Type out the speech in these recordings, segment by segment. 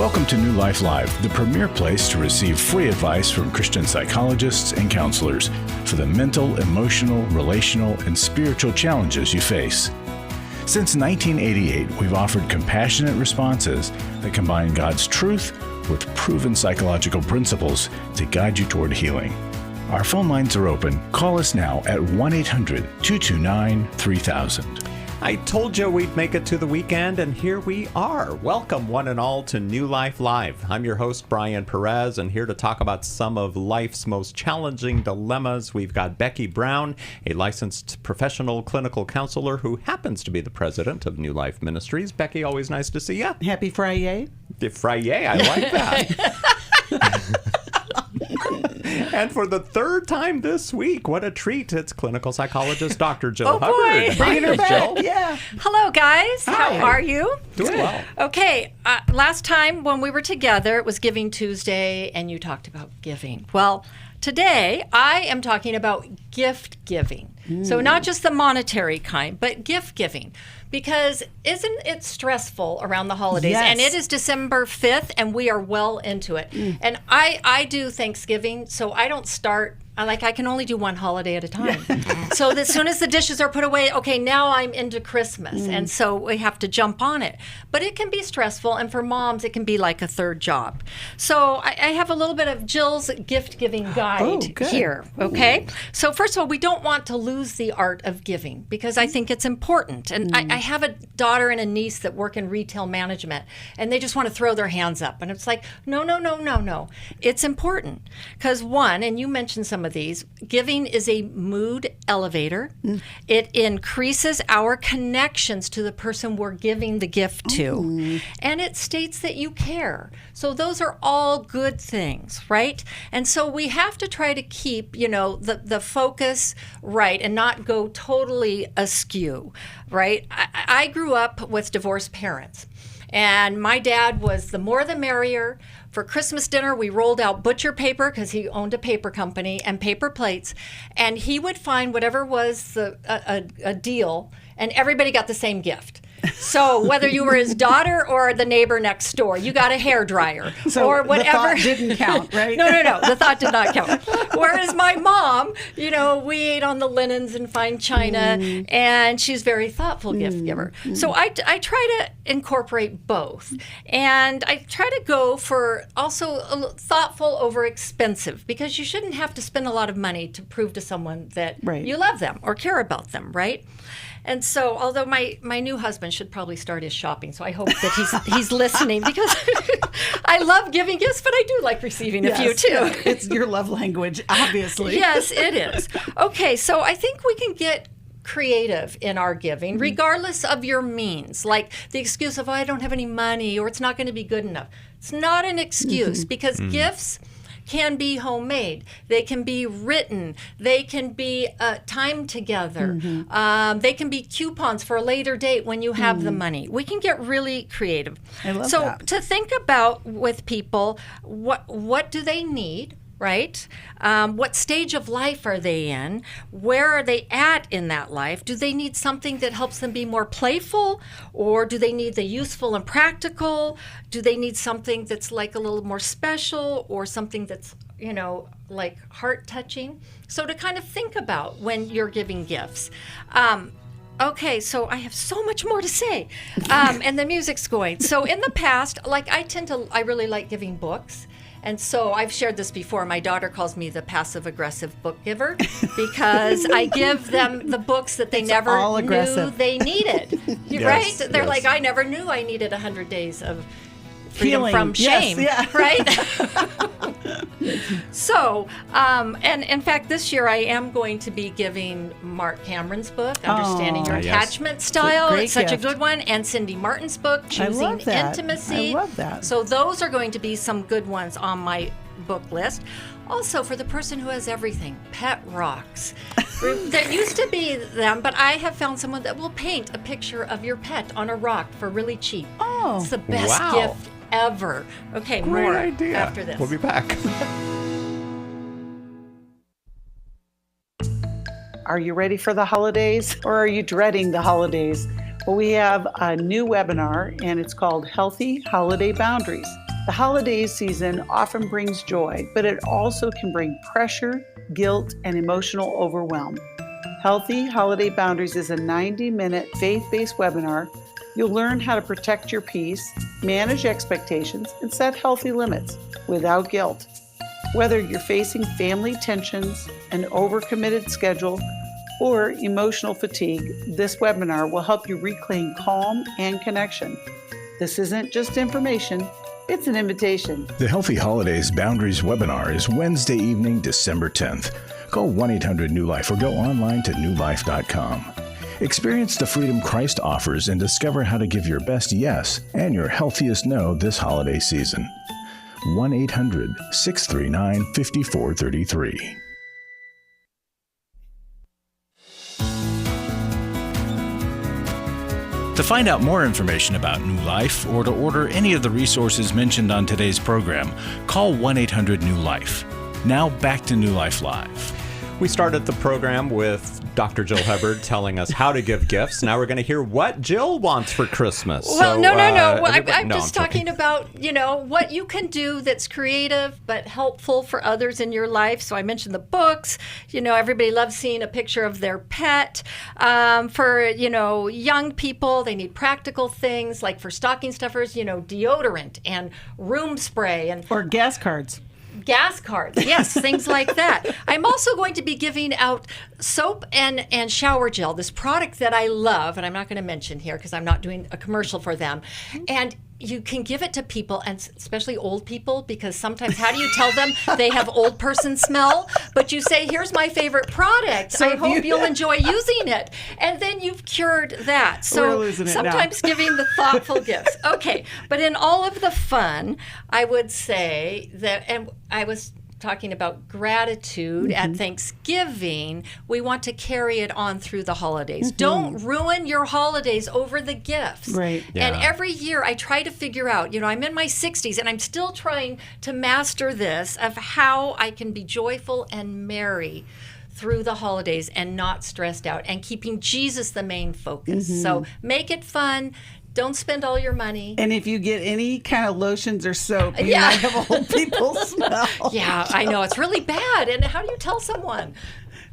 Welcome to New Life Live, the premier place to receive free advice from Christian psychologists and counselors for the mental, emotional, relational, and spiritual challenges you face. Since 1988, we've offered compassionate responses that combine God's truth with proven psychological principles to guide you toward healing. Our phone lines are open. Call us now at 1-800-229-3000. I told you we'd make it to the weekend, and here we are. Welcome, one and all, to New Life Live. I'm your host, Brian Perez, and here to talk about some of life's most challenging dilemmas, we've got Becky Brown, a licensed professional clinical counselor who happens to be the president of New Life Ministries. Becky, always nice to see you. Happy Friday. Friday, I like that. And for the third time this week, what a treat. It's clinical psychologist Dr. Jill Hubbard. Bringing her back. Jill. Yeah. Hello, guys. Hi. How are you? Doing well. Okay. Last time when we were together, it was Giving Tuesday, and you talked about giving. Well, today I am talking about gift giving. So not just the monetary kind, but gift giving. Because isn't it stressful around the holidays? Yes. And it is December 5th, and we are well into it. And I do Thanksgiving, so I don't start. I can only do one holiday at a time. So as soon as the dishes are put away, okay, now I'm into Christmas. And so we have to jump on it. But it can be stressful, and for moms, it can be like a third job. So I have a little bit of Jill's gift-giving guide here, okay? So first of all, we don't want to lose the art of giving because I think it's important. And I have a daughter and a niece that work in retail management, and they just want to throw their hands up. And it's like, no. It's important because one, and you mentioned some of these, giving is a mood elevator. It increases our connections to the person we're giving the gift to. And it states that you care. So those are all good things, right? And so we have to try to keep, the focus right and not go totally askew, right? I grew up with divorced parents. And my dad was the more the merrier. For Christmas dinner, we rolled out butcher paper because he owned a paper company and paper plates. And he would find whatever was a deal, and everybody got the same gift. So whether you were his daughter or the neighbor next door, you got a hairdryer or whatever. The thought didn't count, right? No. The thought did not count. Whereas my mom, we ate on the linens and fine china, and she's a very thoughtful gift giver. So I try to incorporate both. And I try to go for also thoughtful over expensive, because you shouldn't have to spend a lot of money to prove to someone that you love them or care about them, right? And so, although my new husband should probably start his shopping, so I hope that he's listening, because I love giving gifts, but I do like receiving a few too. Yeah. It's your love language, obviously. Yes, it is. Okay, so I think we can get creative in our giving, regardless of your means. Like the excuse of, I don't have any money, or it's not going to be good enough. It's not an excuse, because gifts can be homemade. They can be written. They can be time together. They can be coupons for a later date when you have the money. We can get really creative. I love so that. to think about with people, what do they need? Right? What stage of life are they in? Where are they at in that life? Do they need something that helps them be more playful? Or do they need the useful and practical? Do they need something that's like a little more special, or something that's, like heart-touching? So to kind of think about when you're giving gifts. Okay, so I have so much more to say, and the music's going. So in the past, I really like giving books. And so I've shared this before. My daughter calls me the passive-aggressive book giver, because I give them the books that they never knew they needed. Right? They're like, I never knew I needed 100 days of freedom Healing. from shame. Yes, right? So, and in fact, this year I am going to be giving Mark Cameron's book, Understanding Your Attachment Style. It's such a good one. And Cindy Martin's book, Choosing Intimacy. I love that. So those are going to be some good ones on my book list. Also, for the person who has everything, pet rocks. There used to be them, but I have found someone that will paint a picture of your pet on a rock for really cheap. Oh, it's the best gift ever. Okay, Great more idea. after this. We'll be back. Are you ready for the holidays, or are you dreading the holidays? Well, we have a new webinar, and it's called Healthy Holiday Boundaries. The holidays season often brings joy, but it also can bring pressure, guilt, and emotional overwhelm. Healthy Holiday Boundaries is a 90-minute faith-based webinar. You'll learn how to protect your peace, manage expectations, and set healthy limits without guilt. Whether you're facing family tensions, an overcommitted schedule, or emotional fatigue, this webinar will help you reclaim calm and connection. This isn't just information, it's an invitation. The Healthy Holidays Boundaries webinar is Wednesday evening, December 10th. Call 1-800-NEW-LIFE or go online to newlife.com. Experience the freedom Christ offers and discover how to give your best yes and your healthiest no this holiday season. 1-800-639-5433. To find out more information about New Life or to order any of the resources mentioned on today's program, call 1-800-NEW-LIFE. Now back to New Life Live. We started the program with Dr. Jill Hubbard telling us how to give gifts. Now we're going to hear what Jill wants for Christmas. Well, no. Well, I'm just talking about, what you can do that's creative but helpful for others in your life. So I mentioned the books. Everybody loves seeing a picture of their pet. For, young people, they need practical things like for stocking stuffers, deodorant and room spray. Or gas cards. Gas cards, yes, things like that. I'm also going to be giving out soap and shower gel, this product that I love, and I'm not going to mention here because I'm not doing a commercial for them. And you can give it to people, and especially old people, because sometimes how do you tell them they have old person smell? But you say, here's my favorite product. So I hope you'll enjoy using it. And then you've cured that. So sometimes giving the thoughtful gifts. Okay, but in all of the fun, I would say that, and I was talking about gratitude at Thanksgiving, we want to carry it on through the holidays. Don't ruin your holidays over the gifts. Right. Yeah. And every year I try to figure out, I'm in my 60s and I'm still trying to master this of how I can be joyful and merry through the holidays and not stressed out and keeping Jesus the main focus. So make it fun. Don't spend all your money. And if you get any kind of lotions or soap, you might have old people smell. Yeah, I know. It's really bad. And how do you tell someone?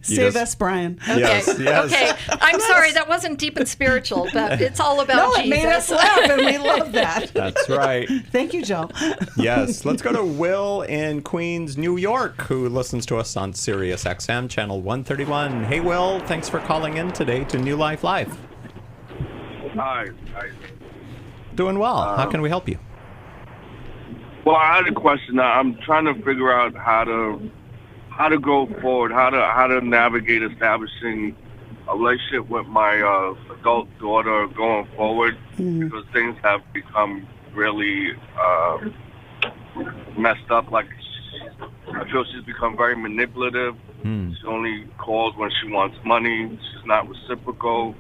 Save us, Brian. Okay. Yes. Okay. I'm sorry, that wasn't deep and spiritual, but it's all about Jesus. It made us laugh, and we love that. That's right. Thank you, Joe. Yes. Let's go to Will in Queens, New York, who listens to us on Sirius XM, channel 131. Hey, Will. Thanks for calling in today to New Life Live. Hi. Doing well. How can we help you? Well, I had a question. I'm trying to figure out how to go forward, how to navigate establishing a relationship with my adult daughter going forward, because things have become really messed up. Like, I feel she's become very manipulative. She only calls when she wants money. She's not reciprocal.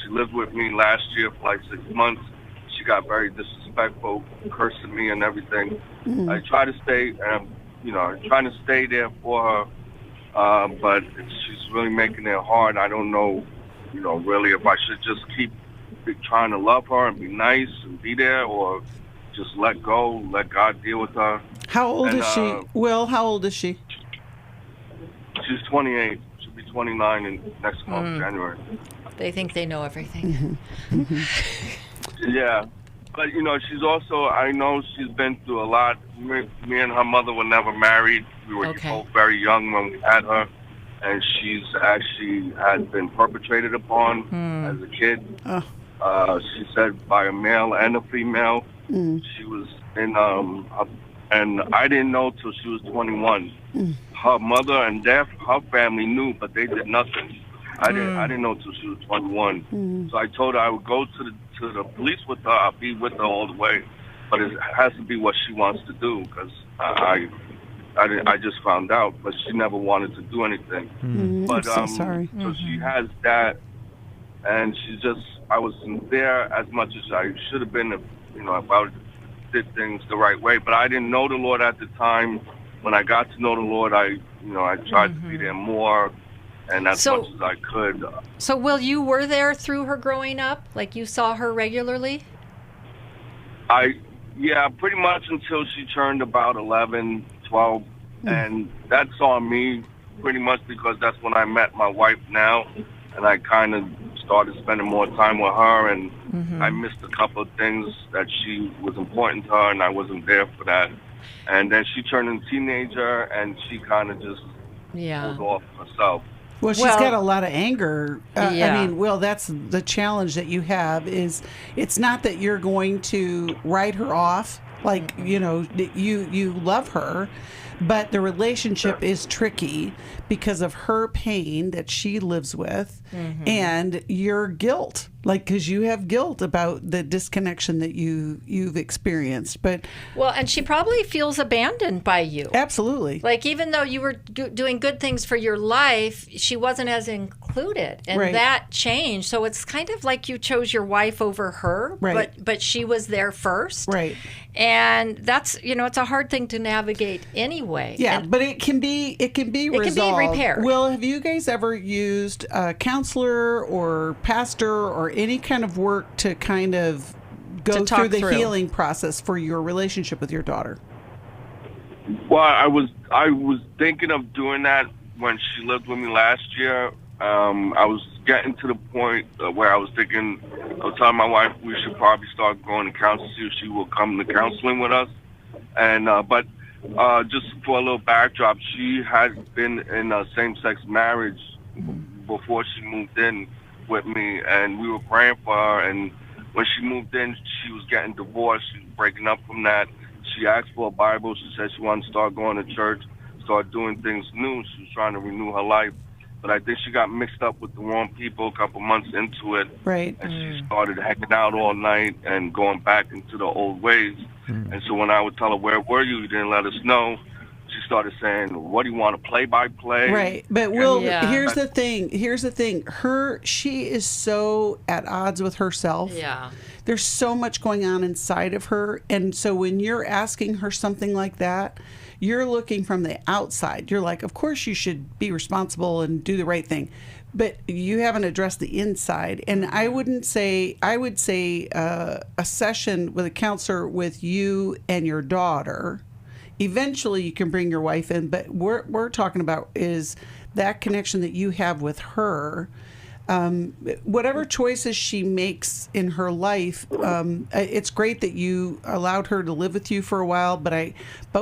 She lived with me last year for like 6 months. She got very disrespectful, cursing me and everything. I try to stay, trying to stay there for her, but she's really making it hard. I don't know, really if I should just keep trying to love her and be nice and be there, or just let go, let God deal with her. How old is she? Will, how old is she? She's 28. She'll be 29 in next month, January. They think they know everything. Yeah. But, she's also, I know she's been through a lot. Me and her mother were never married. We were both very young when we had her. And she's actually had been perpetrated upon as a kid. She said by a male and a female. She was in, and I didn't know till she was 21. Her mother and her family knew, but they did nothing. I didn't know till she was 21. So I told her I would go to the police with her. I'll be with her all the way, but it has to be what she wants to do, because I just found out, but she never wanted to do anything. But I'm so sorry. So she has that, and I wasn't there as much as I should have been if I did things the right way. But I didn't know the Lord at the time. When I got to know the Lord, I tried to be there more and as much as I could. So, Will, you were there through her growing up? Like, you saw her regularly? Yeah, pretty much until she turned about 11, 12. And that's on me pretty much because that's when I met my wife now. And I kind of started spending more time with her. And I missed a couple of things that she was important to her, and I wasn't there for that. And then she turned a teenager, and she kind of just pulled off herself. Well, she's got a lot of anger. I mean, Will, that's the challenge that you have is it's not that you're going to write her off. Like, you know, you love her, but the relationship is tricky because of her pain that she lives with and your guilt. Like, because you have guilt about the disconnection that you've experienced. But and she probably feels abandoned by you. Absolutely. Like, even though you were doing good things for your life, she wasn't as included, and that changed. So it's kind of like you chose your wife over her, but she was there first, right? And that's, you know, it's a hard thing to navigate anyway. Yeah, but it can be resolved. It can be repaired. Will, have you guys ever used a counselor or pastor or any kind of work to kind of go through the healing process for your relationship with your daughter? Well, I was thinking of doing that when she lived with me last year. I was getting to the point where I was thinking, I was telling my wife we should probably start going to counseling, see if she will come to counseling with us. And but just for a little backdrop, she had been in a same-sex marriage before she moved in with me, and we were praying for her. And when she moved in, she was getting divorced. She was breaking up from that. She asked for a Bible. She said she wanted to start going to church, start doing things new. She was trying to renew her life. But I think she got mixed up with the wrong people a couple months into it. Right. And she started hanging out all night and going back into the old ways. And so when I would tell her, where were you? You didn't let us know. She started saying, what do you want, a play-by-play? Right. But Will, here's the thing. She is so at odds with herself. Yeah. There's so much going on inside of her. And so when you're asking her something like that, you're looking from the outside. You're like, of course you should be responsible and do the right thing. But you haven't addressed the inside. And I would say a session with a counselor with you and your daughter. Eventually you can bring your wife in, but what we're talking about is that connection that you have with her. Whatever choices she makes in her life, it's great that you allowed her to live with you for a while, but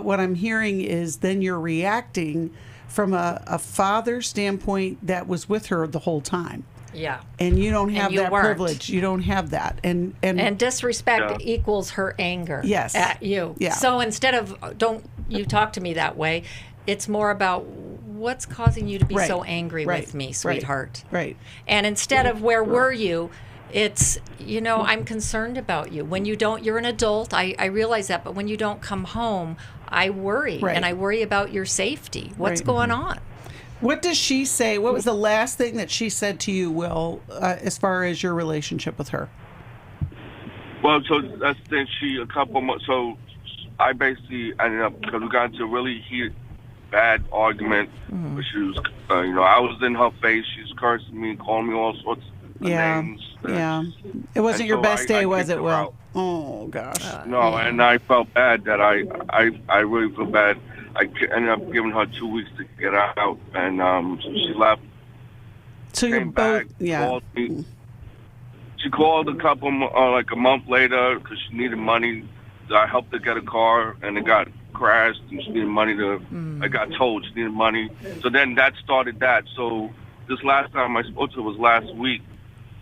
what I'm hearing is then you're reacting from a father standpoint that was with her the whole time. Yeah. And you don't have that weren't. privilege. You don't have that. And disrespect equals her anger at you. Yeah. So instead of don't you talk to me that way, it's more about what's causing you to be so angry with me, sweetheart. Right. And instead of where were you, it's, you know, I'm concerned about you. When you don't, you're an adult. I realize that. But when you don't come home, I worry. Right. And I worry about your safety. What's going on? What does she say? What was the last thing that she said to you, Will, as far as your relationship with her? Well, so that's the thing. A couple months. So I basically ended up, because we got into a really bad argument. She was, I was in her face. She's cursing me, calling me all sorts of names. Yeah. It wasn't your best day, was it, Will? Out. Oh gosh. No, and I felt bad that I really feel bad. I ended up giving her 2 weeks to get out, and she left. So you're both, called me. She called like a month later because she needed money. I helped her get a car, and it got crashed, and she needed money I got told she needed money. So then that started that. So this last time I spoke to her was last week,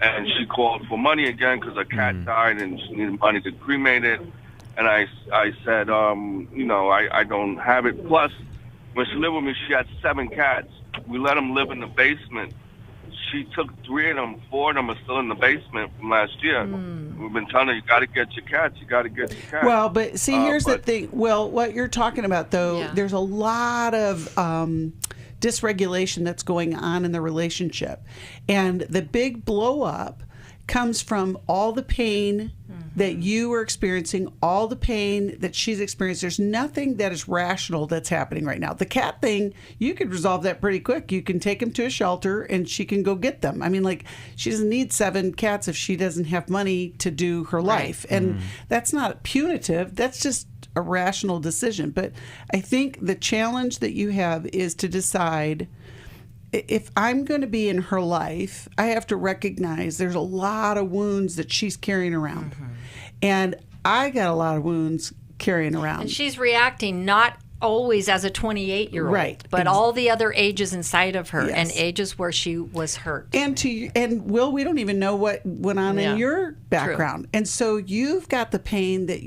and she called for money again because her cat died, and she needed money to cremate it. And I said, I don't have it. Plus, when she lived with me, she had 7 cats. We let them live in the basement. She took 3 of them. 4 of them are still in the basement from last year. We've been telling her, you got to get your cats. You got to get your cats. Well, but see, here's the thing. Well, what you're talking about, though, there's a lot of dysregulation that's going on in the relationship. And the big blow up comes from all the pain that you are experiencing all the pain that she's experienced. There's nothing that is rational that's happening right now. The cat thing, you could resolve that pretty quick. You can take him to a shelter and she can go get them. I mean, like, she doesn't need 7 cats if she doesn't have money to do her life. And that's not punitive. That's just a rational decision. But I think the challenge that you have is to decide, if I'm going to be in her life, I have to recognize there's a lot of wounds that she's carrying around. And I got a lot of wounds carrying around. And she's reacting not always as a 28-year-old, right, but all the other ages inside of her, yes, and ages where she was hurt. And Will, we don't even know what went on in your background. True. And so you've got the pain that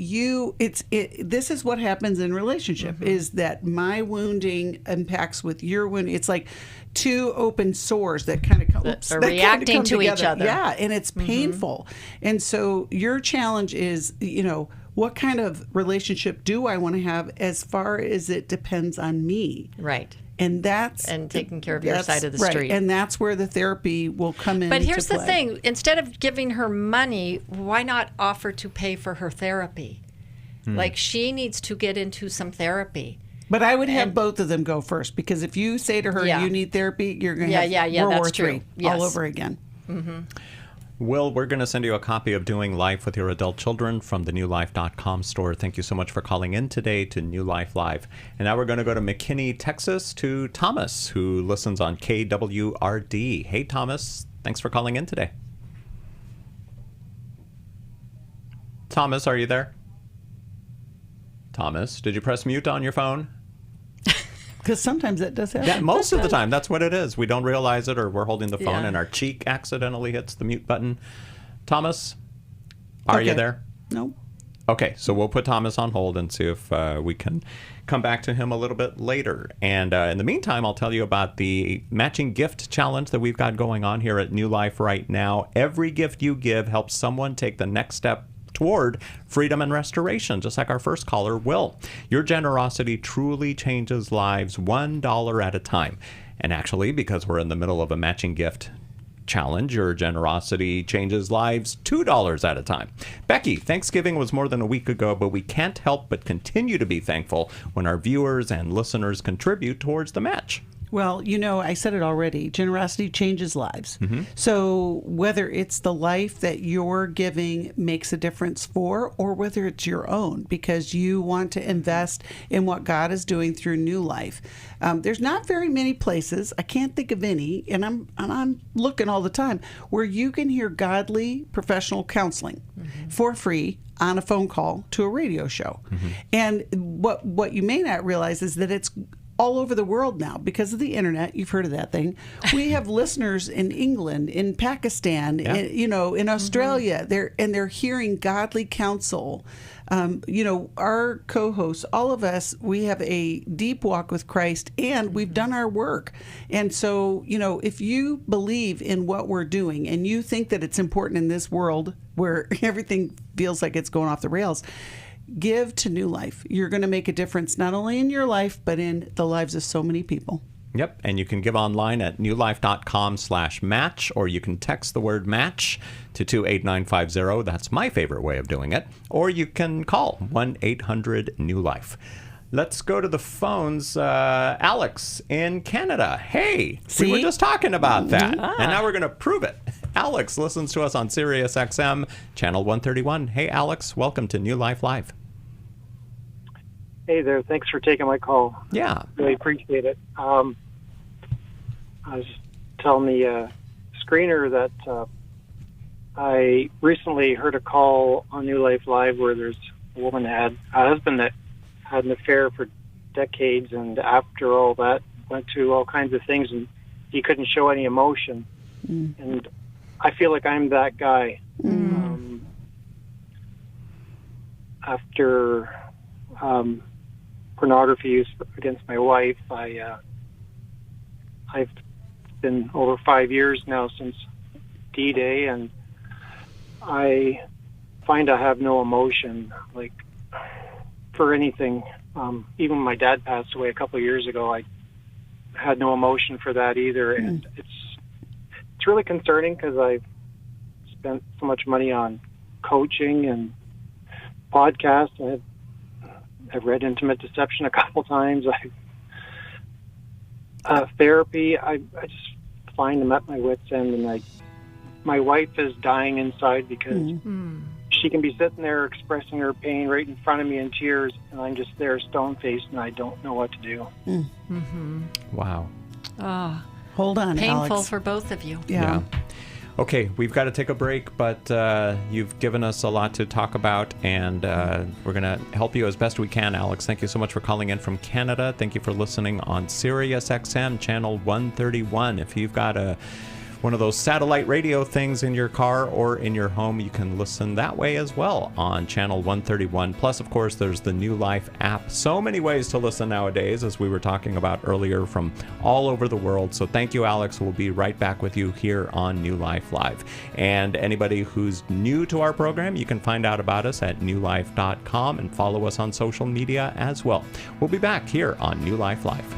this is what happens in relationship, is that my wounding impacts with your wounding. It's like 2 open sores that kind of are reacting to each other. Yeah, and it's painful. And so your challenge is, what kind of relationship do I want to have, as far as it depends on me? Right. And taking care of your side of the right. street. And that's where the therapy will come in. But here's the thing. Instead of giving her money, why not offer to pay for her therapy? Like, she needs to get into some therapy. But I would have both of them go first, because if you say to her, you need therapy, you're going to have World War III all over again. Will, we're going to send you a copy of Doing Life with Your Adult Children from the newlife.com store. Thank you so much for calling in today to New Life Live. And now we're going to go to McKinney, Texas, to Thomas, who listens on KWRD. Hey, Thomas. Thanks for calling in today. Thomas, are you there? Thomas, did you press mute on your phone? Because sometimes that does happen. Yeah, most of the time, that's what it is. We don't realize it, or we're holding the phone and our cheek accidentally hits the mute button. Thomas, are you there? No. Okay, so we'll put Thomas on hold and see if we can come back to him a little bit later. And in the meantime, I'll tell you about the matching gift challenge that we've got going on here at New Life right now. Every gift you give helps someone take the next step toward freedom and restoration, just like our first caller, Will. Your generosity truly changes lives $1 at a time. And actually, because we're in the middle of a matching gift challenge, your generosity changes lives $2 at a time. Becky, Thanksgiving was more than a week ago, but we can't help but continue to be thankful when our viewers and listeners contribute towards the match. Well, I said it already. Generosity changes lives. So whether it's the life that you're giving makes a difference for, or whether it's your own, because you want to invest in what God is doing through New Life. There's not very many places, I can't think of any, and I'm looking all the time, where you can hear godly professional counseling for free on a phone call to a radio show. And what you may not realize is that it's all over the world now because of the internet. You've heard of that thing. We have listeners in England, in Pakistan, in Australia. They're hearing godly counsel. Our co-hosts, all of us, we have a deep walk with Christ, and we've done our work. And so, if you believe in what we're doing and you think that it's important in this world where everything feels like it's going off the rails, give to New Life. You're going to make a difference not only in your life, but in the lives of so many people. Yep, and you can give online at newlife.com/match, or you can text the word match to 28950. That's my favorite way of doing it. Or you can call 1-800-NEW-LIFE. Let's go to the phones. Alex in Canada. Hey, we were just talking about that, and now we're going to prove it. Alex listens to us on Sirius XM, channel 131. Hey, Alex, welcome to New Life Live. Hey there. Thanks for taking my call. Yeah. Really appreciate it. I was telling the screener that I recently heard a call on New Life Live where there's a woman that had a husband that had an affair for decades, and after all that went through all kinds of things, and he couldn't show any emotion. And I feel like I'm that guy. After pornography use against my wife, I've been over 5 years now since D-Day, and I find I have no emotion, like, for anything. Even when my dad passed away a couple of years ago, I had no emotion for that either, and it's really concerning because I've spent so much money on coaching and podcasts. I've read Intimate Deception a couple times. Therapy. I just find them at my wits' end, and my wife is dying inside because she can be sitting there expressing her pain right in front of me in tears, and I'm just there stone-faced, and I don't know what to do. Wow. Oh, hold on, painful Alex. for both of you. Yeah. Okay, we've got to take a break, but you've given us a lot to talk about, and we're going to help you as best we can, Alex. Thank you so much for calling in from Canada. Thank you for listening on Sirius XM, channel 131. If you've got one of those satellite radio things in your car or in your home, you can listen that way as well on channel 131. Plus, of course, there's the New Life app. So many ways to listen nowadays, as we were talking about earlier, from all over the world. So thank you, Alex. We'll be right back with you here on New Life Live. And anybody who's new to our program, you can find out about us at newlife.com and follow us on social media as well. We'll be back here on New Life Live.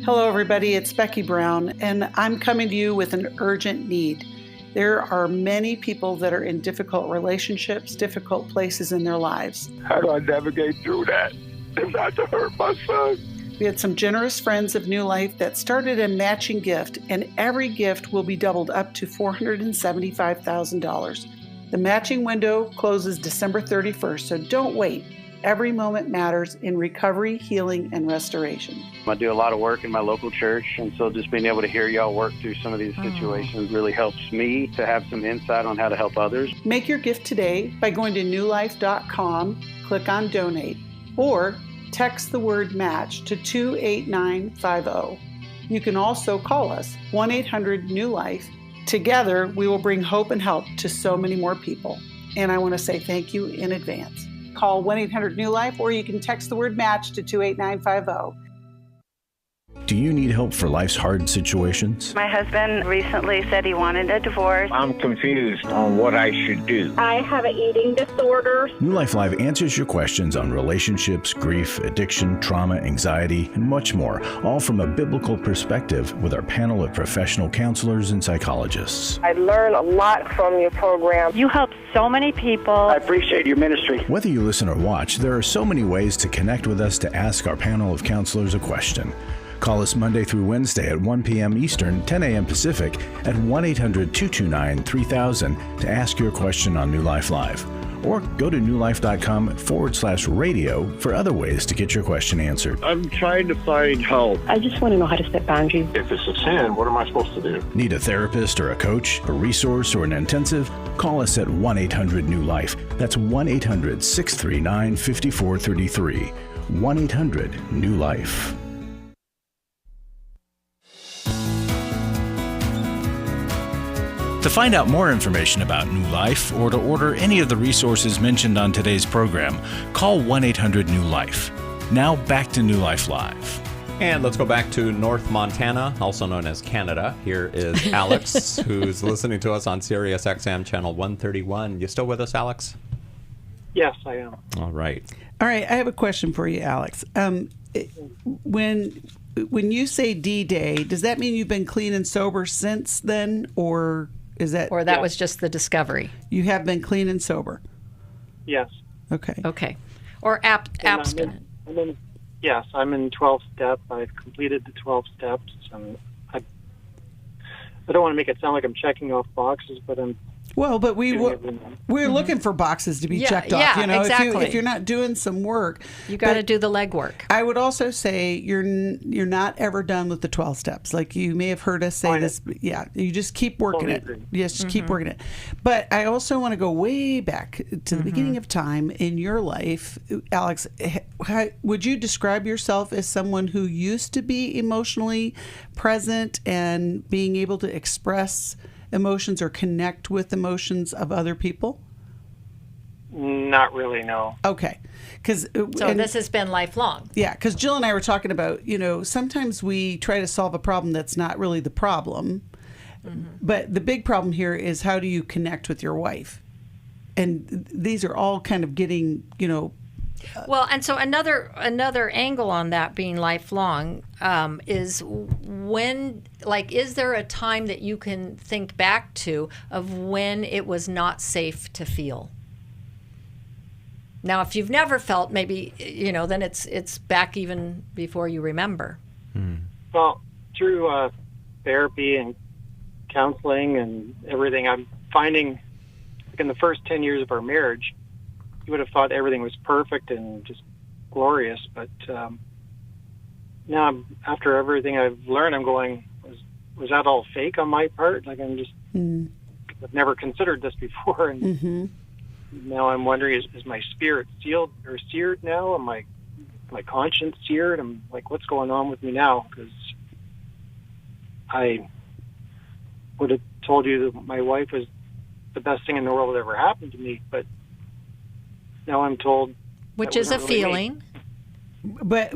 Hello, everybody. It's Becky Brown, and I'm coming to you with an urgent need. There are many people that are in difficult relationships, difficult places in their lives. How do I navigate through that and not to hurt my son? We had some generous friends of New Life that started a matching gift, and every gift will be doubled up to $475,000. The matching window closes December 31st, so don't wait. Every moment matters in recovery, healing, and restoration. I do a lot of work in my local church, and so just being able to hear y'all work through some of these situations really helps me to have some insight on how to help others. Make your gift today by going to newlife.com, click on Donate, or text the word MATCH to 28950. You can also call us, 1-800-NEW-LIFE. Together, we will bring hope and help to so many more people. And I want to say thank you in advance. Call 1-800-NEW-LIFE, or you can text the word MATCH to 28950. Do you need help for life's hard situations? My husband recently said he wanted a divorce. I'm confused on what I should do. I have an eating disorder. New Life Live answers your questions on relationships, grief, addiction, trauma, anxiety, and much more, all from a biblical perspective with our panel of professional counselors and psychologists. I learn a lot from your program. You help so many people. I appreciate your ministry. Whether you listen or watch, there are so many ways to connect with us to ask our panel of counselors a question. Call us Monday through Wednesday at 1 p.m. Eastern, 10 a.m. Pacific at 1-800-229-3000 to ask your question on New Life Live. Or go to newlife.com/radio for other ways to get your question answered. I'm trying to find help. I just want to know how to set boundaries. If it's a sin, what am I supposed to do? Need a therapist or a coach, a resource, or an intensive? Call us at 1-800-NEW-LIFE. That's 1-800-639-5433. 1-800-NEW-LIFE. To find out more information about New Life or to order any of the resources mentioned on today's program, call 1-800-NEW-LIFE. Now back to New Life Live. And let's go back to North Montana, also known as Canada. Here is Alex, who's listening to us on Sirius XM channel 131. You still with us, Alex? Yes, I am. All right. All right, I have a question for you, Alex. When you say D-Day, does that mean you've been clean and sober since then, or is that... Or that was just the discovery? You have been clean and sober? Yes. Okay. Okay. Or abstinent? Yes, I'm in 12 step. I've completed the 12 steps, and I don't want to make it sound like I'm checking off boxes, but I'm... Well, but we're looking for boxes to be checked off. Yeah, You know, exactly. if you're not doing some work, You got to do the legwork. I would also say you're not ever done with the 12 steps. Like you may have heard us say this. Yeah, you just keep working it. Yes, just keep working it. But I also want to go way back to the beginning of time in your life, Alex. Would you describe yourself as someone who used to be emotionally present and being able to express emotions or connect with emotions of other people? Not really, no. Okay. So this has been lifelong. Yeah, because Jill and I were talking about, sometimes we try to solve a problem that's not really the problem. But the big problem here is, how do you connect with your wife? And these are all kind of getting, Well, and so another angle on that being lifelong is when, like, is there a time that you can think back to of when it was not safe to feel? Now, if you've never felt, maybe, then it's back even before you remember. Well, through therapy and counseling and everything, I'm finding, like, in the first 10 years of our marriage, you would have thought everything was perfect and just glorious. But now, after everything I've learned, I'm going, was that all fake on my part? Like, I've never considered this before. And now I'm wondering, is my spirit sealed or seared now? Am my conscience seared? I'm like, what's going on with me now? Because I would have told you that my wife was the best thing in the world that ever happened to me, but now I'm told, which is a feeling. But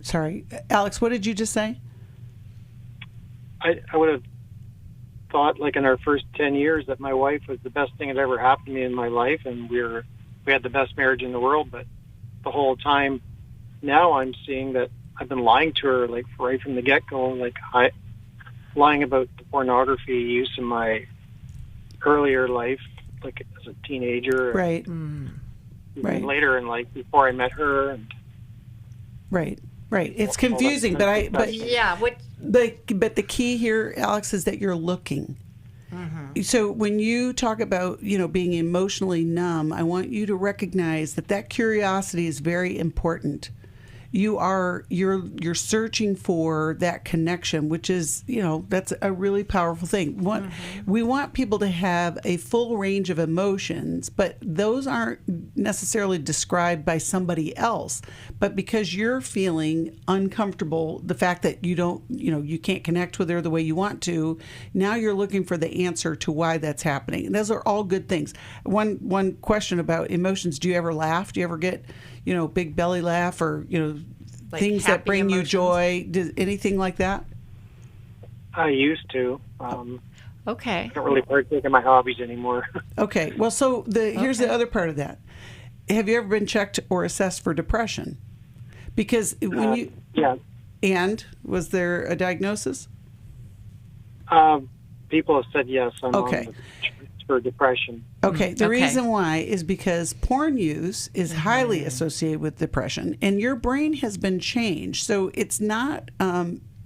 sorry, Alex, what did you just say? I would have thought, like, in our first 10 years, that my wife was the best thing that ever happened to me in my life, and we had the best marriage in the world. But the whole time now, I'm seeing that I've been lying to her, like, right from the get-go, like, lying about the pornography use in my earlier life, like as a teenager, right? Right. Later in life, before I met her, and right. It's confusing, but the key here, Alex, is that you're looking. So when you talk about being emotionally numb, I want you to recognize that curiosity is very important. You're searching for that connection, which is, that's a really powerful thing. We want people to have a full range of emotions, but those aren't necessarily described by somebody else. But because you're feeling uncomfortable, the fact that you can't connect with her the way you want to, now you're looking for the answer to why that's happening. And those are all good things. One question about emotions: do you ever laugh? Do you ever get big belly laugh, or like things that bring you joy? Anything like that? I used to. Okay. I don't really partake in my hobbies anymore. Okay. Well, so here's the other part of that. Have you ever been checked or assessed for depression? Because when and was there a diagnosis? People have said yes. I'm on for depression. Okay. The reason why is because porn use is highly associated with depression, and your brain has been changed. So it's not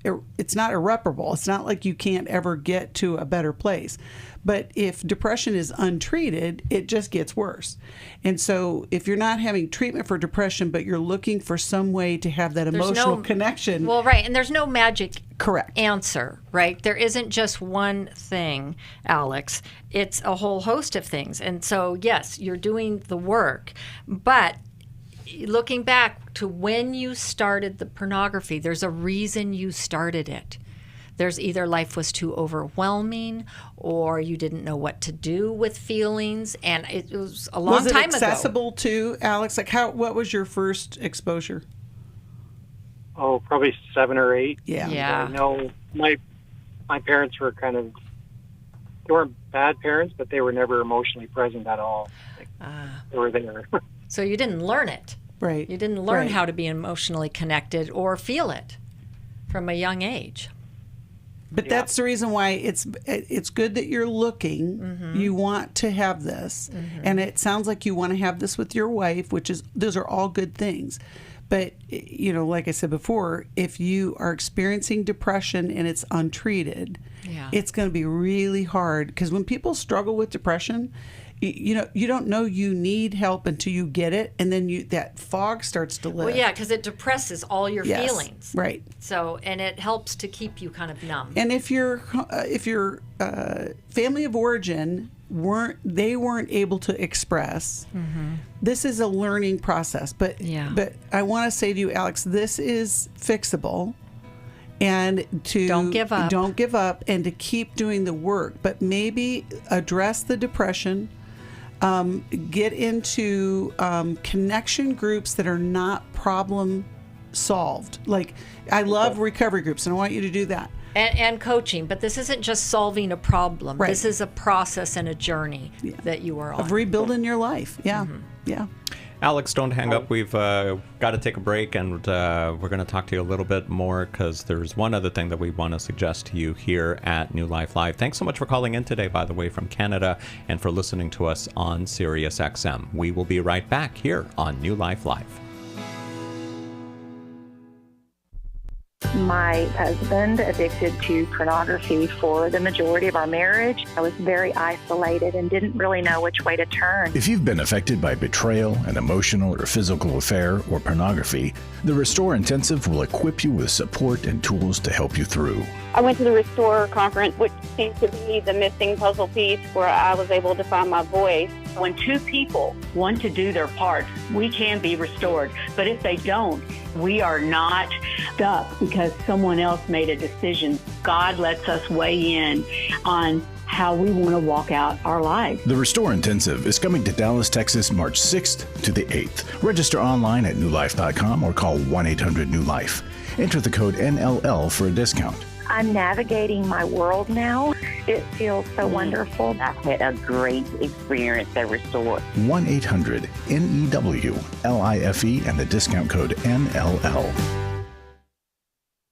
irreparable. It's not like you can't ever get to a better place. But if depression is untreated, it just gets worse. And so if you're not having treatment for depression, but you're looking for some way to have that emotional connection. Well, right. And there's no magic correct answer, right? There isn't just one thing, Alex. It's a whole host of things. And so, yes, you're doing the work. But looking back to when you started the pornography, there's a reason you started it. There's either life was too overwhelming, or you didn't know what to do with feelings, and it was a long time ago. Was it accessible to Alex? Like, what was your first exposure? Oh, probably 7 or 8. Yeah. I know my parents were they weren't bad parents, but they were never emotionally present at all. They were there. So you didn't learn it. Right. You didn't learn how to be emotionally connected or feel it from a young age. But that's the reason why it's good that you're looking. Mm-hmm. You want to have this. Mm-hmm. And it sounds like you want to have this with your wife, those are all good things. But, like I said before, if you are experiencing depression and it's untreated, it's going to be really hard. Because when people struggle with depression, you don't know you need help until you get it, and then that fog starts to lift. Well, yeah, because it depresses all your feelings. Right. So, and it helps to keep you kind of numb. And if your family of origin weren't able to express, this is a learning process. But I want to say to you, Alex, this is fixable. And don't give up, and to keep doing the work, but maybe address the depression. Get into connection groups that are not problem solved. Like, I love recovery groups, and I want you to do that. And coaching, but this isn't just solving a problem. Right. This is a process and a journey that you are on. Of rebuilding your life. Yeah. Mm-hmm. Yeah. Alex, don't hang up. We've got to take a break, and we're going to talk to you a little bit more because there's one other thing that we want to suggest to you here at New Life Live. Thanks so much for calling in today, by the way, from Canada, and for listening to us on Sirius XM. We will be right back here on New Life Live. My husband addicted to pornography for the majority of our marriage. I was very isolated and didn't really know which way to turn. If you've been affected by betrayal, an emotional or physical affair, or pornography, the Restore Intensive will equip you with support and tools to help you through. I went to the Restore conference, which seems to be the missing puzzle piece where I was able to find my voice. When two people want to do their part, we can be restored. But if they don't, we are not stuck because someone else made a decision. God lets us weigh in on how we want to walk out our lives. The Restore Intensive is coming to Dallas, Texas, March 6th to the 8th. Register online at newlife.com or call 1-800-NEW-LIFE. Enter the code NLL for a discount. I'm navigating my world now. It feels so wonderful. I've had a great experience at Restore. 1-800-NEW-LIFE and the discount code NLL.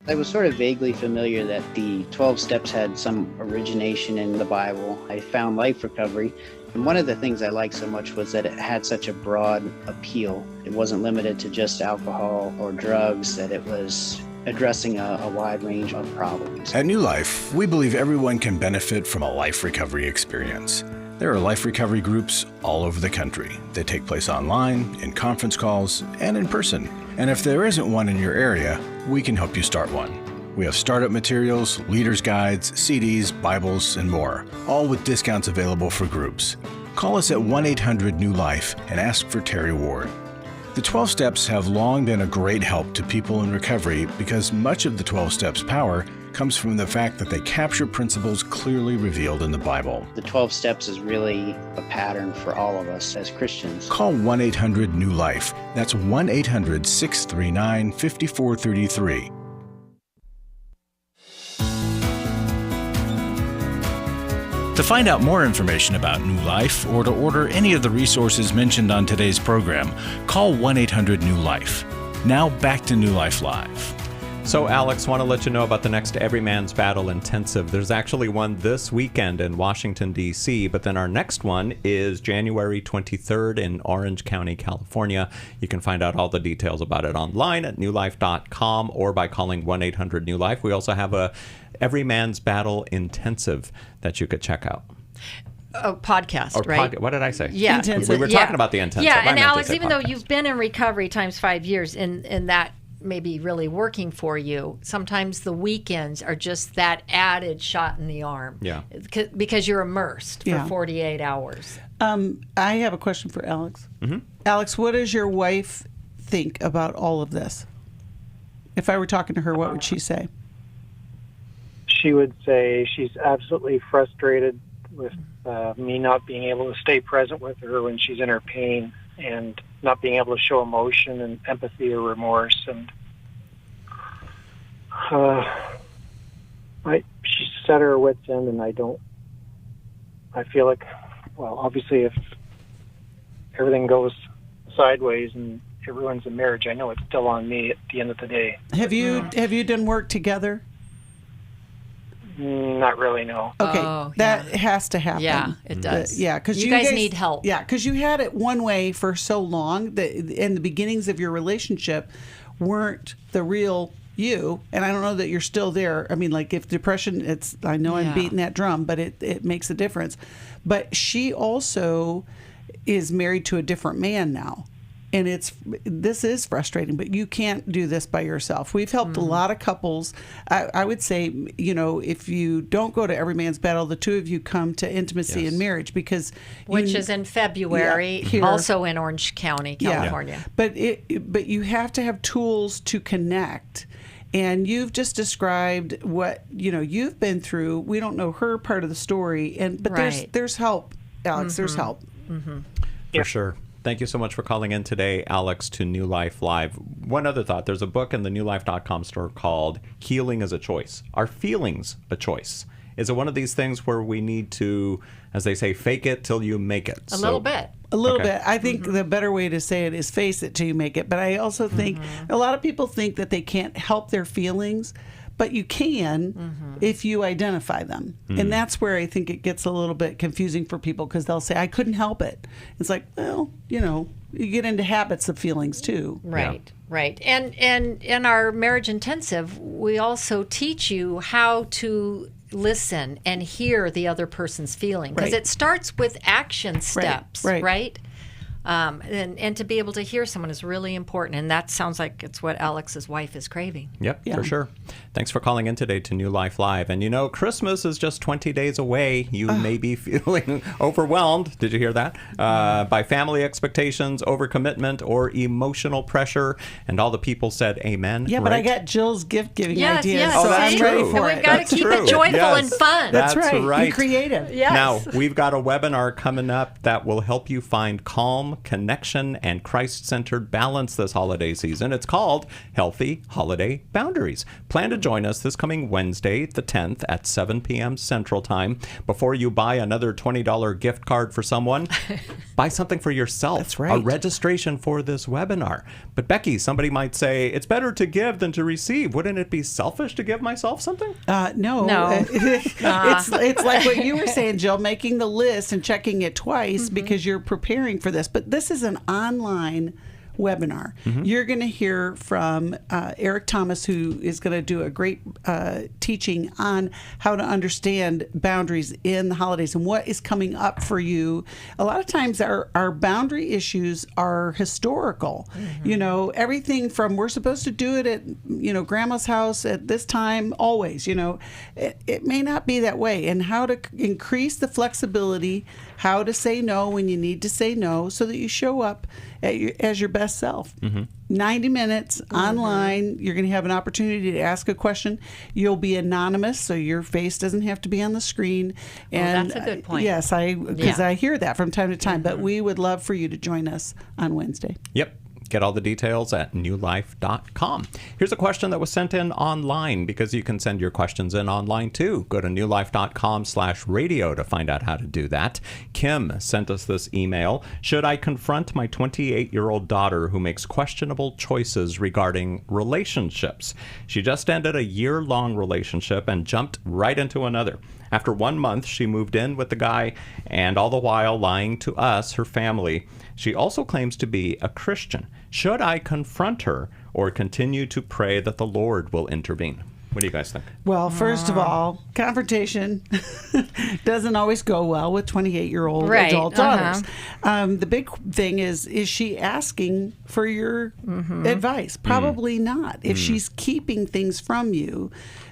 I was sort of vaguely familiar that the 12 steps had some origination in the Bible. I found Life Recovery, and one of the things I liked so much was that it had such a broad appeal. It wasn't limited to just alcohol or drugs, that it was addressing a wide range of problems. At New Life, we believe everyone can benefit from a life recovery experience. There are life recovery groups all over the country. They take place online, in conference calls, and in person. And if there isn't one in your area, we can help you start one. We have startup materials, leaders' guides, CDs, Bibles, and more, all with discounts available for groups. Call us at 1-800-NEW-LIFE and ask for Terry Ward. The 12 Steps have long been a great help to people in recovery because much of the 12 Steps' power comes from the fact that they capture principles clearly revealed in the Bible. The 12 Steps is really a pattern for all of us as Christians. Call 1-800-NEW-LIFE. That's 1-800-639-5433. To find out more information about New Life or to order any of the resources mentioned on today's program, call 1-800-NEW-LIFE. Now back to New Life Live. So, Alex, want to let you know about the next Every Man's Battle Intensive. There's actually one this weekend in Washington, D.C., but then our next one is January 23rd in Orange County, California. You can find out all the details about it online at newlife.com or by calling 1-800-NEW-LIFE. We also have a Every Man's Battle Intensive that you could check out. A podcast, right? What did I say? Yeah. Intensive. We were talking about the intensive. Yeah, and Alex, even though you've been in recovery times 5 years and that may be really working for you, sometimes the weekends are just that added shot in the arm. Yeah. Because you're immersed for 48 hours. I have a question for Alex. Mm-hmm. Alex, what does your wife think about all of this? If I were talking to her, what would she say? She would say she's absolutely frustrated with me not being able to stay present with her when she's in her pain and not being able to show emotion and empathy or remorse. And she's set her wits end, and I feel like, well, obviously if everything goes sideways and it ruins the marriage, I know it's still on me at the end of the day. Have you done work together? Not really, no. Okay, that has to happen. Yeah, it does. Because you guys need help. Yeah, because you had it one way for so long that in the beginnings of your relationship weren't the real you. And I don't know that you're still there. I mean, like if depression, I know I'm beating that drum, but it makes a difference. But she also is married to a different man now. And this is frustrating, but you can't do this by yourself. We've helped a lot of couples. I would say, if you don't go to Every Man's Battle, the two of you come to Intimacy in Marriage because which is in February, also in Orange County, California. Yeah. But you have to have tools to connect. And you've just described what you've been through. We don't know her part of the story, but there's help, Alex. There's help. Mm-hmm. For sure. Thank you so much for calling in today, Alex, to New Life Live. One other thought. There's a book in the newlife.com store called Healing is a Choice. Are feelings a choice? Is it one of these things where we need to, as they say, fake it till you make it? A little bit. A little bit. I think the better way to say it is face it till you make it. But I also think a lot of people think that they can't help their feelings, but you can if you identify them. And that's where I think it gets a little bit confusing for people, because they'll say, I couldn't help it. It's like, well, you get into habits of feelings too. Right. Yeah. Right. And in our marriage intensive, we also teach you how to listen and hear the other person's feeling, because it starts with action steps, right? And to be able to hear someone is really important, and that sounds like it's what Alex's wife is craving. Yep, for sure. Thanks for calling in today to New Life Live. And Christmas is just 20 days away. You may be feeling overwhelmed, did you hear that? By family expectations, overcommitment, or emotional pressure. And all the people said amen. Yeah, but I got Jill's gift-giving ideas. Yes. So I'm ready for it. We've got to keep it joyful and fun. That's right. Be creative. Yes. Now, we've got a webinar coming up that will help you find calm, connection, and Christ-centered balance this holiday season. It's called Healthy Holiday Boundaries. Plan to join us this coming Wednesday, the 10th at 7 p.m. Central Time. Before you buy another $20 gift card for someone, buy something for yourself. That's right. A registration for this webinar. But Becky, somebody might say, it's better to give than to receive. Wouldn't it be selfish to give myself something? No. It's like what you were saying, Jill, making the list and checking it twice because you're preparing for this. But this is an online webinar. You're going to hear from Eric Thomas, who is going to do a great teaching on how to understand boundaries in the holidays and what is coming up for you. A lot of times our boundary issues are historical. Everything from we're supposed to do it at grandma's house at this time always. It may not be that way, and how to increase the flexibility, how to say no when you need to say no, so that you show up as your best self. 90 minutes online. You're going to have an opportunity to ask a question. You'll be anonymous, so your face doesn't have to be on the screen. And that's a good point. Yes, because I hear that from time to time. But we would love for you to join us on Wednesday. Yep. Get all the details at newlife.com. Here's a question that was sent in online, because you can send your questions in online too. Go to newlife.com/radio to find out how to do that. Kim sent us this email. Should I confront my 28-year-old daughter who makes questionable choices regarding relationships? She just ended a year-long relationship and jumped right into another. After 1 month, she moved in with the guy, and all the while lying to us, her family. She also claims to be a Christian. Should I confront her or continue to pray that the Lord will intervene? What do you guys think? Well, first of all, confrontation doesn't always go well with 28-year-old adult daughters. The big thing is she asking for your advice? Probably not. If she's keeping things from you,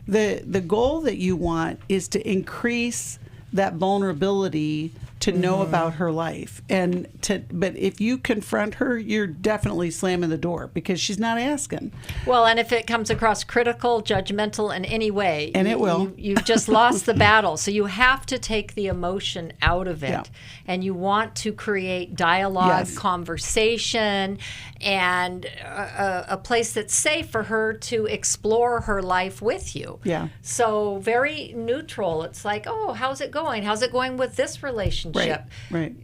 the goal that you want is to increase that vulnerability to know about her life. But if you confront her, you're definitely slamming the door, because she's not asking. Well, and if it comes across critical, judgmental in any way, and it will, you've just lost the battle. So you have to take the emotion out of it, and you want to create dialogue, conversation, and a place that's safe for her to explore her life with you. Yeah. So very neutral. It's like, oh, how's it going? How's it going with this relationship? Right.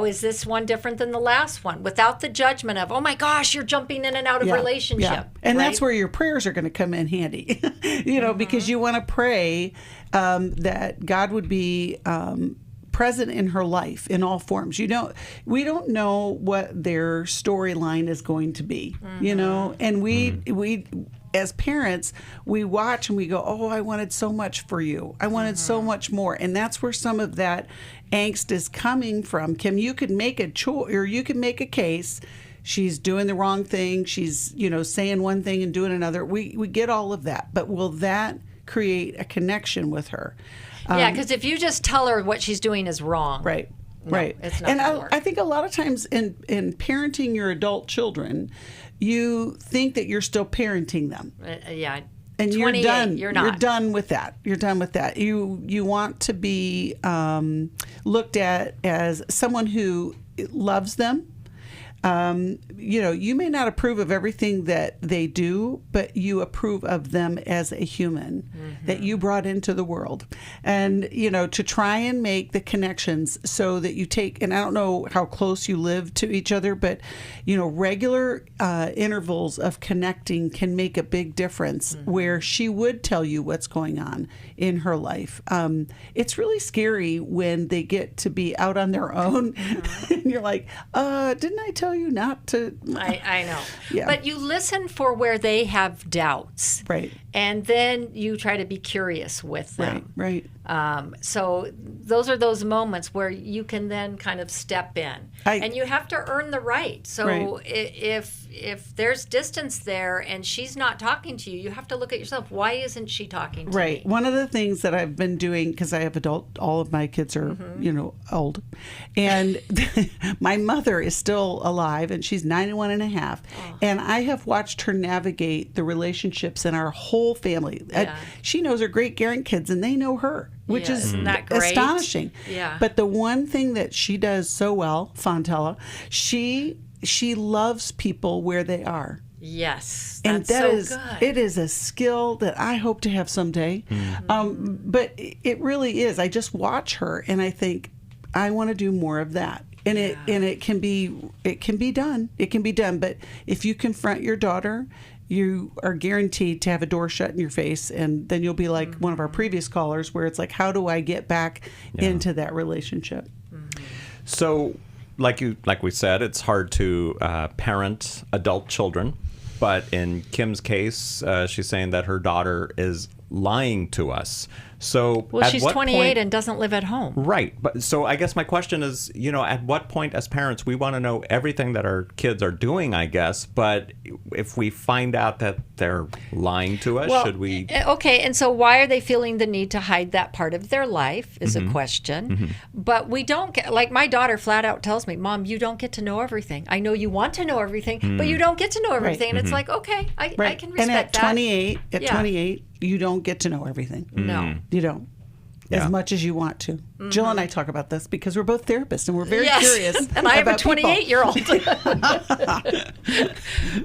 Is this one different than the last one? Without the judgment of, oh my gosh, you're jumping in and out of relationship. Yeah. And that's where your prayers are going to come in handy, because you want to pray that God would be present in her life in all forms. We don't know what their storyline is going to be, and we as parents, we watch and we go, oh, I wanted so much for you. I wanted so much more. And that's where some of that angst is coming from. Kim, you could make a choice, or you can make a case. She's doing the wrong thing. She's, saying one thing and doing another. We get all of that. But will that create a connection with her? Because if you just tell her what she's doing is wrong. Right. No, right. It's not and gonna work. I think a lot of times in parenting your adult children, you think that you're still parenting them. And you're done. You're not. You're done with that. You're done with that. You want to be looked at as someone who loves them, You may not approve of everything that they do, but you approve of them as a human that you brought into the world. And, to try and make the connections so that you take, and I don't know how close you live to each other, but, regular intervals of connecting can make a big difference where she would tell you what's going on in her life. It's really scary when they get to be out on their own and you're like, didn't I tell you not to? I know. Yeah. But you listen for where they have doubts. Right. And then you try to be curious with them. Right. So those are those moments where you can then kind of step in. And you have to earn the right. So if there's distance there and she's not talking to you, you have to look at yourself. Why isn't she talking to me? One of the things that I've been doing, because I have all of my kids are, old. And my mother is still alive and she's 91 and a half. Oh. And I have watched her navigate the relationships in our whole family. Yeah. She knows her great grandkids and they know her, which is Isn't that great? Astonishing. Yeah. But the one thing that she does so well, Fontella, she loves people where they are. Yes, and that's that so is good. It is a skill that I hope to have someday. But it really is. I just watch her and I think I want to do more of that. And it can be done. It can be done. But if you confront your daughter, you are guaranteed to have a door shut in your face, and then you'll be like one of our previous callers, where it's like, how do I get back into that relationship? So, like we said, it's hard to parent adult children, but in Kim's case, she's saying that her daughter is lying to us. So, well, she's 28 and doesn't live at home. Right. But so I guess my question is, at what point as parents we want to know everything that our kids are doing, I guess, but if we find out that they're lying to us, should we? Okay, and so why are they feeling the need to hide that part of their life is a question. But we don't get, like my daughter flat out tells me, Mom, you don't get to know everything. I know you want to know everything, but you don't get to know everything. And it's like, okay, I can respect and at that. 28, you don't get to know everything. No. You don't. As much as you want to. Jill and I talk about this because we're both therapists and we're very curious. And I have a 28-year-old.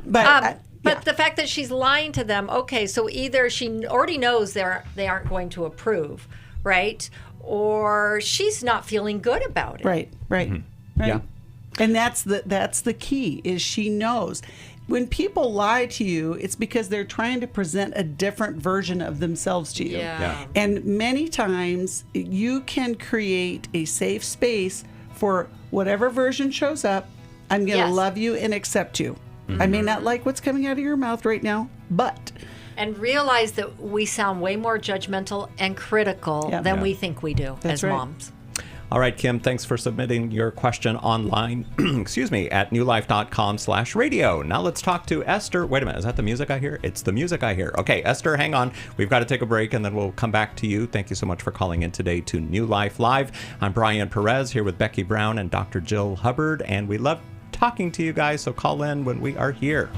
But the fact that she's lying to them, okay, so either she already knows they aren't going to approve, right? Or she's not feeling good about it. Right. Yeah. And that's the key, is she knows. When people lie to you, it's because they're trying to present a different version of themselves to you. Yeah. And many times you can create a safe space for whatever version shows up. I'm going to love you and accept you. I may not like what's coming out of your mouth right now, but... And realize that we sound way more judgmental and critical than we think we do as moms. All right, Kim, thanks for submitting your question online, at newlife.com/radio. Now let's talk to Esther. Wait a minute, is that the music I hear? It's the music I hear. Okay, Esther, hang on. We've got to take a break, and then we'll come back to you. Thank you so much for calling in today to New Life Live. I'm Brian Perez here with Becky Brown and Dr. Jill Hubbard, and we love talking to you guys, so call in when we are here.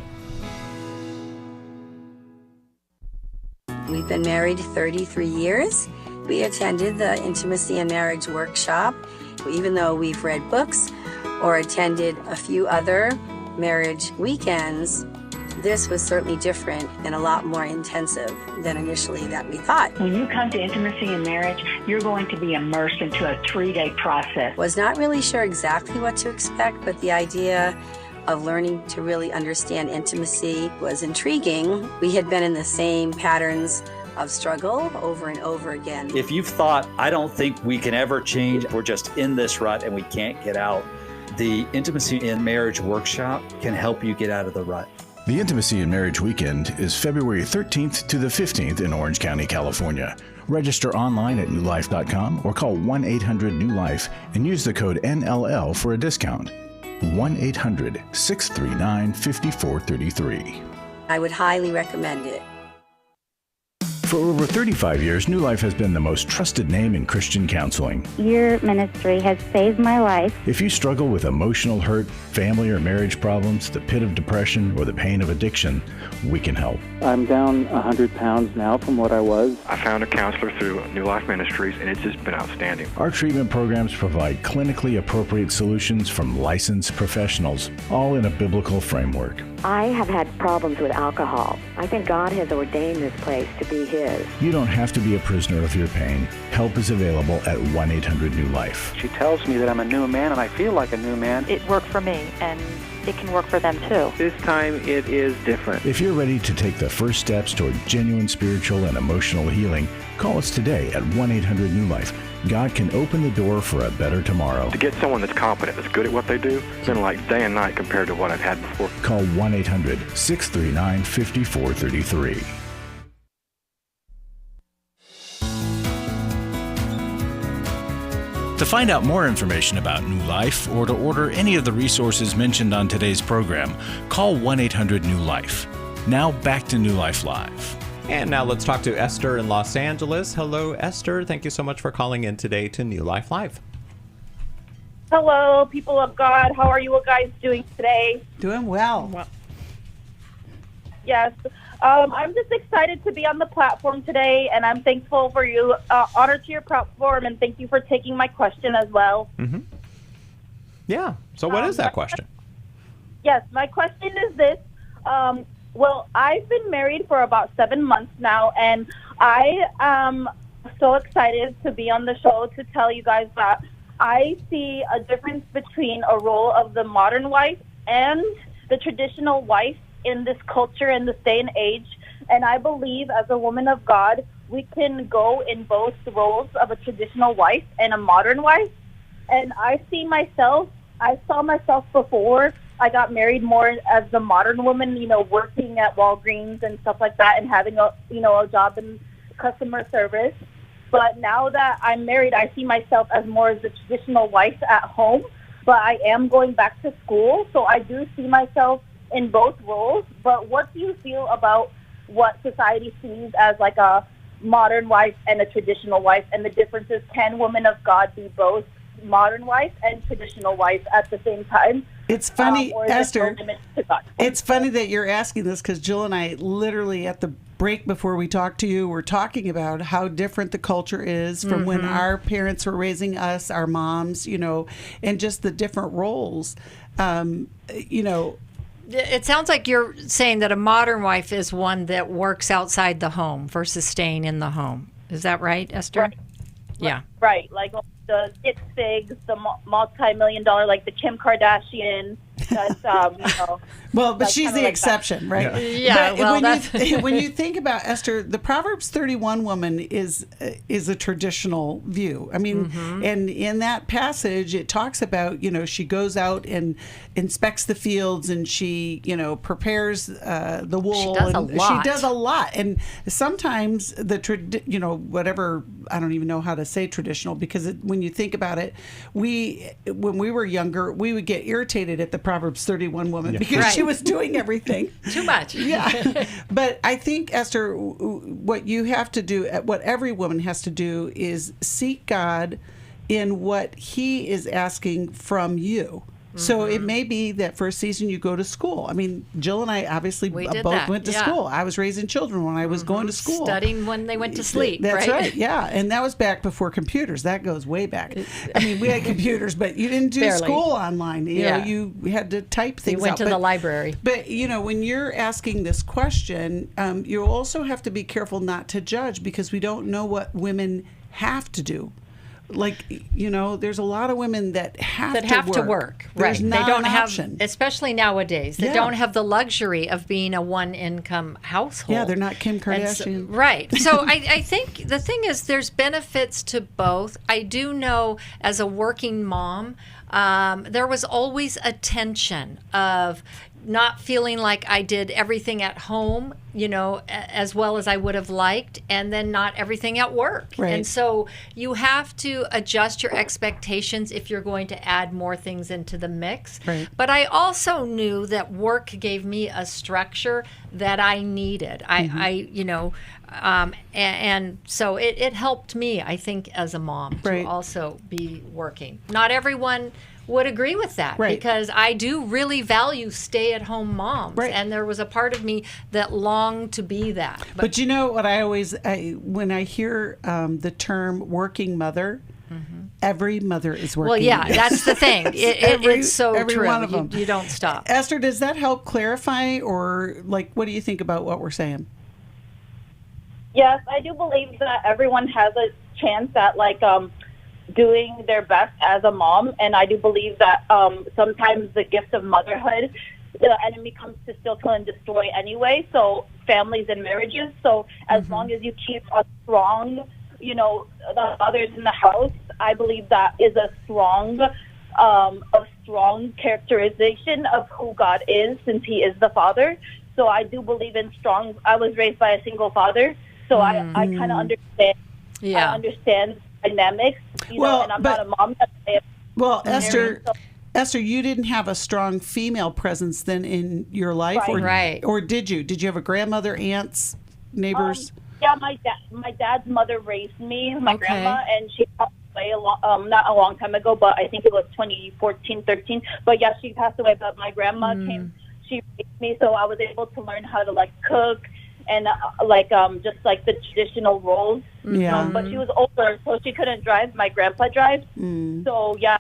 We've been married 33 years. We attended the Intimacy and Marriage Workshop. Even though we've read books or attended a few other marriage weekends, this was certainly different and a lot more intensive than initially that we thought. When you come to Intimacy and Marriage, you're going to be immersed into a 3-day process. Was not really sure exactly what to expect, but the idea of learning to really understand intimacy was intriguing. We had been in the same patterns of struggle over and over again. If you've thought, I don't think we can ever change, we're just in this rut and we can't get out, the Intimacy and Marriage Workshop can help you get out of the rut. The Intimacy and Marriage Weekend is February 13th to the 15th in Orange County, California. Register online at newlife.com or call 1-800-NEW-LIFE and use the code NLL for a discount. 1-800-639-5433. I would highly recommend it. For over 35 years, New Life has been the most trusted name in Christian counseling. Your ministry has saved my life. If you struggle with emotional hurt, family or marriage problems, the pit of depression, or the pain of addiction, we can help. I'm down 100 pounds now from what I was. I found a counselor through New Life Ministries, and it's just been outstanding. Our treatment programs provide clinically appropriate solutions from licensed professionals, all in a biblical framework. I have had problems with alcohol. I think God has ordained this place to be His. You don't have to be a prisoner of your pain. Help is available at 1-800-NEW-LIFE. She tells me that I'm a new man, and I feel like a new man. It worked for me, and it can work for them too. This time it is different. If you're ready to take the first steps toward genuine spiritual and emotional healing, call us today at 1-800-NEW-LIFE. God can open the door for a better tomorrow. To get someone that's competent, that's good at what they do, it's been like day and night compared to what I've had before. Call 1-800-639-5433. To find out more information about New Life or to order any of the resources mentioned on today's program, call 1-800-NEW-LIFE. Now back to New Life Live. And now let's talk to Esther in Los Angeles. Hello, Esther. Thank you so much for calling in today to New Life Live. Hello, people of God. How are you guys doing today? Doing well. Yes. I'm just excited to be on the platform today, and I'm thankful for you. Honor to your platform, and thank you for taking my question as well. Mm-hmm. Yeah. So what is that question? Yes, my question is this. Well, I've been married for about 7 months now, and I am so excited to be on the show to tell you guys that I see a difference between a role of the modern wife and the traditional wife in this culture in this day and age. And I believe as a woman of God, we can go in both roles of a traditional wife and a modern wife. And I saw myself before I got married more as the modern woman, working at Walgreens and stuff like that and having a job in customer service. But now that I'm married, I see myself as more as the traditional wife at home. But I am going back to school, so I do see myself in both roles. But what do you feel about what society sees as like a modern wife and a traditional wife, and the differences? Can women of God be both modern wife and traditional wife at the same time? It's funny, Esther, it's funny that you're asking this, because Jill and I literally at the break before we talked to you were talking about how different the culture is from when our parents were raising us, our moms, and just the different roles. It sounds like you're saying that a modern wife is one that works outside the home versus staying in the home. Is that right, Esther? Right. Yeah. Right. Like the 6 figs, the multi-million-dollar, like the Kim Kardashian. That's Well, but she's the exception, right? Yeah. But when you think about Esther, the Proverbs 31 woman is a traditional view. I mean, and in that passage, it talks about she goes out and inspects the fields, and she prepares the wool. She does a lot. She does a lot, and sometimes whatever, I don't even know how to say traditional, because when you think about it, when we were younger, we would get irritated at the Proverbs 31 woman because she was doing everything too much. Yeah. But I think, Esther, what you have to do, what every woman has to do, is seek God in what He is asking from you. So it may be that for a season you go to school. I mean, Jill and I obviously both went to school. I was raising children when I was going to school. Studying when they went to sleep. That's right. Yeah. And that was back before computers. That goes way back. I mean, we had computers, but you didn't do school online. You know, you had to type things out. You went to the library. But, when you're asking this question, you also have to be careful not to judge, because we don't know what women have to do. Like, there's a lot of women that have to work. Right. They don't have, option. especially nowadays, they don't have the luxury of being a one-income household. Yeah, they're not Kim Kardashian. Right. So I think the thing is, there's benefits to both. I do know, as a working mom, there was always a tension of not feeling like I did everything at home, as well as I would have liked, and then not everything at work. Right. And so you have to adjust your expectations if you're going to add more things into the mix. Right. But I also knew that work gave me a structure that I needed. And so it helped me, I think, as a mom to also be working. Not everyone would agree with that, because I do really value stay-at-home moms, and there was a part of me that longed to be that. But you know what when I hear the term working mother, every mother is working. Well, yeah, that's the thing. It's so every true. One of them. You don't stop. Esther, does that help clarify, or what do you think about what we're saying? Yes, I do believe that everyone has a chance at doing their best as a mom, and I do believe that sometimes the gift of motherhood, the enemy comes to steal, kill, and destroy anyway. So families and marriages. So as long as you keep a strong, the others in the house, I believe that is a strong characterization of who God is, since He is the Father. So I do believe in strong. I was raised by a single father, so I kind of understand. Yeah. I understand dynamics, and I'm not a mom. Well, Esther, you didn't have a strong female presence then in your life, or did you? Did you have a grandmother, aunts, neighbors? Yeah, my dad's mother raised me, my grandma, and she passed away not a long time ago, but I think it was 2014, 13. But yeah, she passed away. But my grandma she raised me, so I was able to learn how to cook and just the traditional roles. Yeah. But she was older, so she couldn't drive. My grandpa drives. So yeah,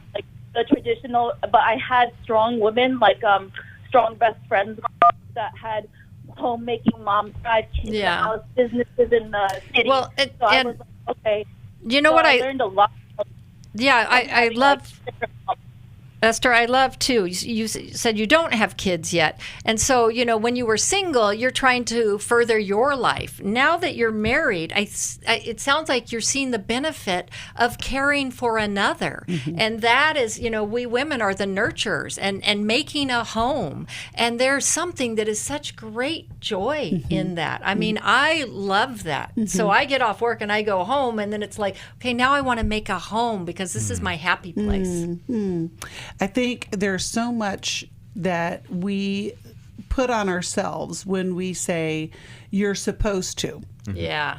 the traditional. But I had strong women, strong best friends that had homemaking moms, drive kids in the house, businesses in the city. Well, I was okay. You know what? I learned a lot. Yeah, I love. Esther, I love too. You said you don't have kids yet. And so, when you were single, you're trying to further your life. Now that you're married, it sounds like you're seeing the benefit of caring for another. And that is, we women are the nurturers and making a home. And there's something that is such great joy in that. I mean, I love that. So I get off work and I go home, and then it's like, okay, now I want to make a home because this is my happy place. I think there's so much that we put on ourselves when we say, you're supposed to. Yeah.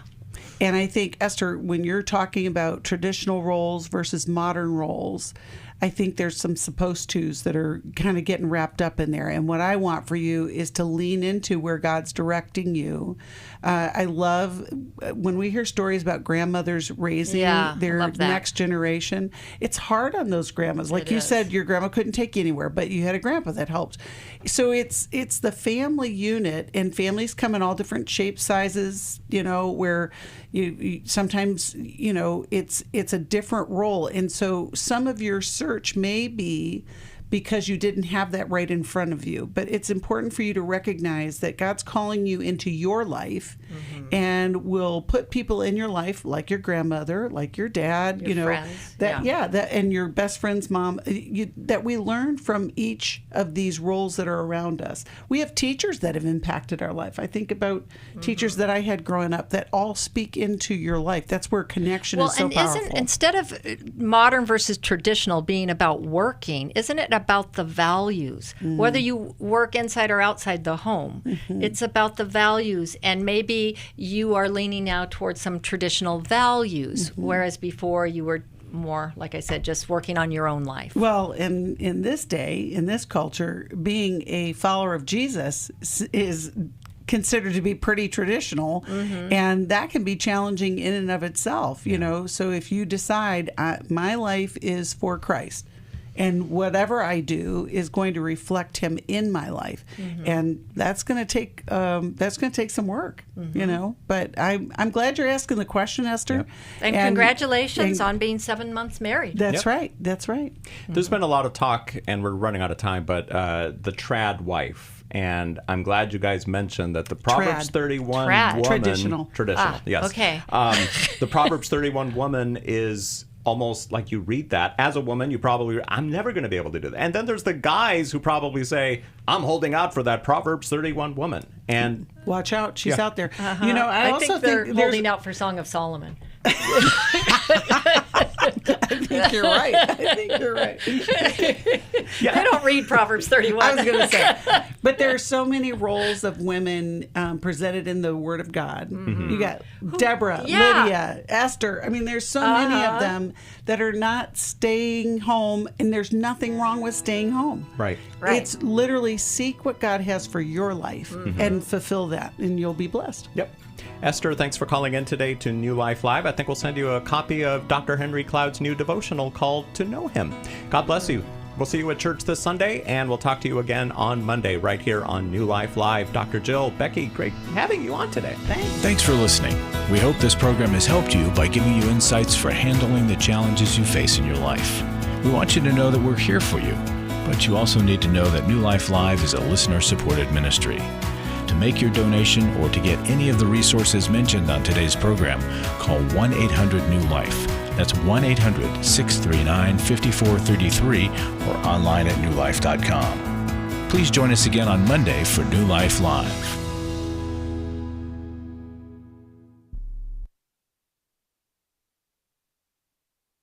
And I think, Esther, when you're talking about traditional roles versus modern roles, I think there's some supposed tos that are kind of getting wrapped up in there. And what I want for you is to lean into where God's directing you. I love when we hear stories about grandmothers raising their next generation. It's hard on those grandmas. Like you said, your grandma couldn't take you anywhere, but you had a grandpa that helped. So it's the family unit, and families come in all different shapes, sizes, where you sometimes, it's a different role. And so some of your search may be because you didn't have that right in front of you. But it's important for you to recognize that God's calling you into your life and will put people in your life, like your grandmother, like your dad, your friends. That and your best friend's mom, that we learn from each of these roles that are around us. We have teachers that have impacted our life. I think about teachers that I had growing up that all speak into your life. That's where connection is so powerful. Instead of modern versus traditional being about working, isn't it about the values? Whether you work inside or outside the home, it's about the values. And maybe you are leaning now towards some traditional values, whereas before you were more, like I said, just working on your own life. Well, in this day, in this culture, being a follower of Jesus is considered to be pretty traditional, and that can be challenging in and of itself, So if you decide my life is for Christ, and whatever I do is going to reflect Him in my life, and that's going to take some work, But I'm glad you're asking the question, Esther. Yep. And congratulations on being 7 months married. That's right. That's right. There's been a lot of talk, and we're running out of time, but the tradwife. And I'm glad you guys mentioned that the Proverbs 31 woman... Traditional. Yes. Okay. The Proverbs 31 woman is almost like you read that as a woman, you probably, I'm never going to be able to do that. And then there's the guys who probably say, I'm holding out for that Proverbs 31 woman. And watch out, she's out there. Uh-huh. You know, I also think they're think holding out for Song of Solomon. I think you're right. I don't read Proverbs 31. I was going to say. But there are so many roles of women presented in the Word of God. Mm-hmm. You got Deborah, Lydia, Esther. I mean, there's so many of them that are not staying home, and there's nothing wrong with staying home. Right. It's literally seek what God has for your life and fulfill that, and you'll be blessed. Yep. Esther, thanks for calling in today to New Life Live. I think we'll send you a copy of Dr. Henry Cloud's new devotional called To Know Him. God bless you. We'll see you at church this Sunday, and we'll talk to you again on Monday right here on New Life Live. Dr. Jill, Becky, great having you on today. Thanks for listening. We hope this program has helped you by giving you insights for handling the challenges you face in your life. We want you to know that we're here for you, but you also need to know that New Life Live is a listener-supported ministry. To make your donation or to get any of the resources mentioned on today's program, call 1-800-NEW-LIFE. That's 1-800-639-5433 or online at newlife.com. Please join us again on Monday for New Life Live.